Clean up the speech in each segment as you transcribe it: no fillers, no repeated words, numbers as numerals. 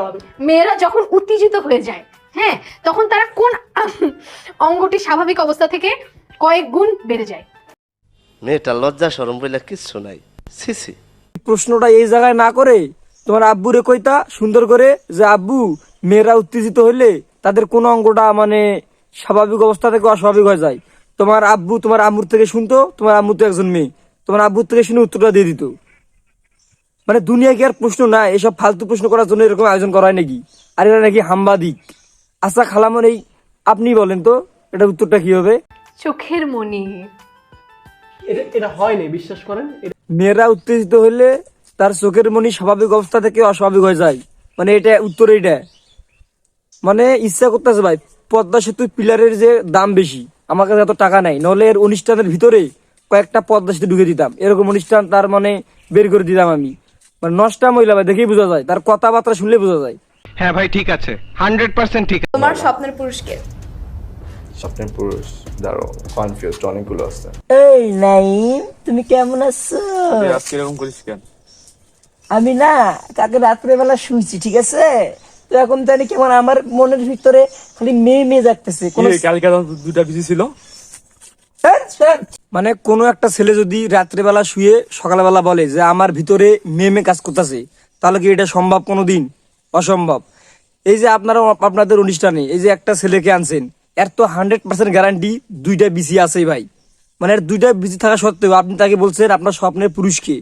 স্বাভাবিক। মেয়েরা যখন উত্তেজিত হয়ে যায়, হ্যাঁ, তখন তারা কোন অঙ্গটি স্বাভাবিক অবস্থা থেকে কয়েক গুণ বেড়ে যায়? মেয়েটা লজ্জা শরম বলে কিচ্ছু নাই। ছি ছি। প্রশ্নটা এই জায়গায় না করে তোমার আব্বুরে কইতা সুন্দর করে যে আব্বু, মেয়েরা উত্তেজিত হইলে তাদের কোন অঙ্গটা মানে স্বাভাবিক অবস্থা থেকে অস্বাভাবিক হয়ে যায়। তোমার আব্বু তোমার আম্মুর থেকে শুনতো, তোমার আম্মু তো একজন মেয়ে, তোমার আব্বুর থেকে শুনে উত্তরটা দিয়ে দিত। মানে দুনিয়া কি আর প্রশ্ন না, এসব ফালতু প্রশ্ন করার জন্য এরকম আয়োজন করা হয় নাকি? আর এরা নাকি হাম্বাদিক। আচ্ছা খালামন, এই আপনি বলেন তো এটা উত্তরটা কি হবে? চোখের মনি। এটা হয়নি, বিশ্বাস করেন। মেয়েরা উত্তেজিত হইলে তার চোখের মনি স্বাভাবিক অবস্থা থেকে অস্বাভাবিক হয়ে যায়, মানে এটা উত্তর। এইটা মানে ইচ্ছা করতেছে ভাই, পদ্মা সেতু পিলারের যে দাম বেশি, আমার কাছে এত টাকা নাই, নলে এর অনুষ্ঠানের ভিতরে কয়েকটা পদ্মা সেতু ঢুকে দিতাম, এরকম অনুষ্ঠান তার মানে বের করে দিতাম আমি। মানে নষ্টা মহিলা ভাই, দেখেই বোঝা যায়, তার কথাবার্তা শুনলে বোঝা যায়। হ্যাঁ ভাই ঠিক আছে, 100% ঠিক আছে। তোমার স্বপ্নের পুরুষকে? স্বপ্নের পুরুষ দাঁড়ো, কনফিউজড অনেকগুলো আছে। এই নাই, তুমি কেমন আছো? আজকে এরকম করিস কেন? আমি না কাকে রাত্রে বেলা শুইছি, ঠিক আছে? তো এখন জানি কেমন আমার মনের ভিতরে খালি মেয়ে মেয়ে জাগতেছে। কালকে দুটা বিজি ছিল। মানে কোনো একটা ছেলে যদি রাত্রেবেলা শুয়ে সকালবেলা বলে যে আমার ভিতরে মেয়ে মেয়ে কাজ করতেছে, তাহলে কি এটা সম্ভব? কোনোদিন অসম্ভব। এই যে আপনারা আপনাদের অনুষ্ঠানে এই যে একটা ছেলেকে আনছেন, এর তো 100% গ্যারান্টি দুইটা বিসি আছেই ভাই। মানে এর দুইটা বিসি থাকা সত্ত্বেও আপনি তাকে বলছেন আপনার স্বপ্নের পুরুষকে,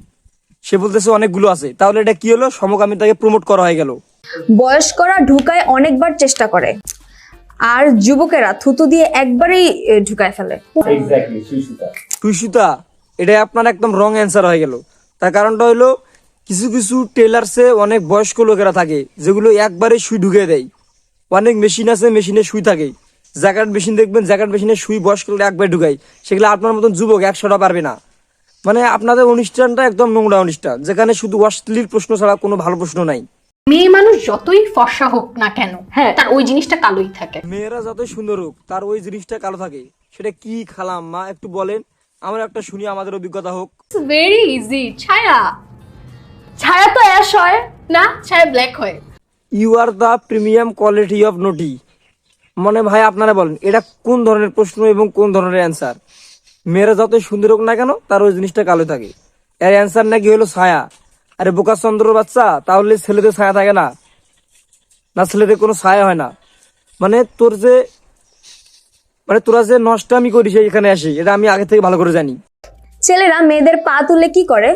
সে বলতেছে অনেকগুলো আছে, তাহলে এটা কি হলো? সমকামিতাকে প্রমোট করা হয়ে গেল। বয়স্করা ঢুকায় অনেকবার চেষ্টা করে, আর যুবকেরা থুতু দিয়ে একবারেই ঢুকায় ফেলে। সুইসুতা, এটা আপনার একদম রং অ্যান্সার হয়ে গেল। তার কারণটা হলো কিছু কিছু টেলার্সে অনেক বয়স্ক লোকেরা থাকে যেগুলো একবারে সুই ঢুকে দেয়। অনেক মেশিন আছে, মেশিনে সুই থাকে। জ্যাকেট মেশিন দেখবেন, জ্যাকেট মেশিনে সুই বয়স্ক লোক একবারে ঢুকায়, সেগুলো আপনার মতন যুবক 100টা পারবে না। মানে আপনাদের অনুষ্ঠানটা একদম নোংরা অনুষ্ঠান, যেখানে শুধু অশ্লীল প্রশ্ন ছাড়া কোনো ভালো প্রশ্ন নাই। মেয়ে মানুষ যতই ফর্সা হোক না কেন, হ্যাঁ, তার ওই জিনিসটা কালোই থাকে। মেয়েরা যতই সুন্দর হোক তার ওই জিনিসটা কালো থাকে। সেটা কি খালাম মা, একটু বলেন, আমরা একটা শুনি, আমাদের অভিজ্ঞতা হোক। Very easy. ছায়া। ছায়া তো অ্যাশ হয় না, ছায়া ব্ল্যাক হয়। You are the premium quality of নোটি। মানে ভাই আপনারা বলেন এটা কোন ধরনের প্রশ্ন এবং কোন ধরনের অ্যান্সার? মেয়েরা যতই সুন্দর হোক না কেন তার ওই জিনিসটা কালো থাকে। এর অ্যান্সার নাকি হলো ছায়া। আরে বোকা চন্দ্র বাচ্চা, তাহলে ছেলেদের ছায়া থাকে না? না, ছেলেদের কোনো ছায়া হয় না। মানে তোর যে মানে তোরা যে নষ্টামি করিস এখানে আসি, এটা আমি আগে থেকে ভালো করে জানি। ছেলেরা মেয়েদের পা তুলে কি করে?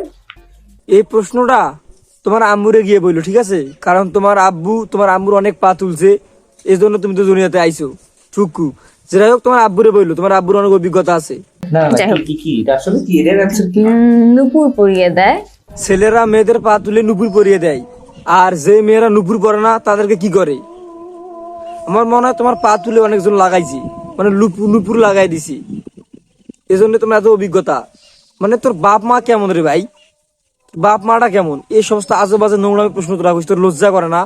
এই প্রশ্নটা তোমার আম্মুরে গিয়ে বললো, ঠিক আছে? কারণ তোমার আব্বু তোমার আম্মুর অনেক পা তুলছে, এই জন্য তুমি তো দুনিয়াতে আইছো। চুক্কু যেটাই হোক, তোমার আব্বুরে বললো, তোমার আব্বুর অনেক অভিজ্ঞতা আছে। নুপুর পরিয়ে দেয়। ছেলেরা মেয়েদের পা তুলে নুপুর পরিয়ে দেয়, আর যে মেয়েরা নুপুর পরে না তাদেরকে কি করে? আমার মনে হয় তোমার পা তুলে অনেকজন লাগাইছি, মানে নুপুর লাগাই দিছি, এজন্য তোমার এত অভিজ্ঞতা। মানে তোর বাপ মা কেমন রে ভাই? বাপ মাটা কেমন? এই সমস্ত আজে বাজে নোংরামি প্রশ্ন তোরা করিস, তোর লজ্জা করে না?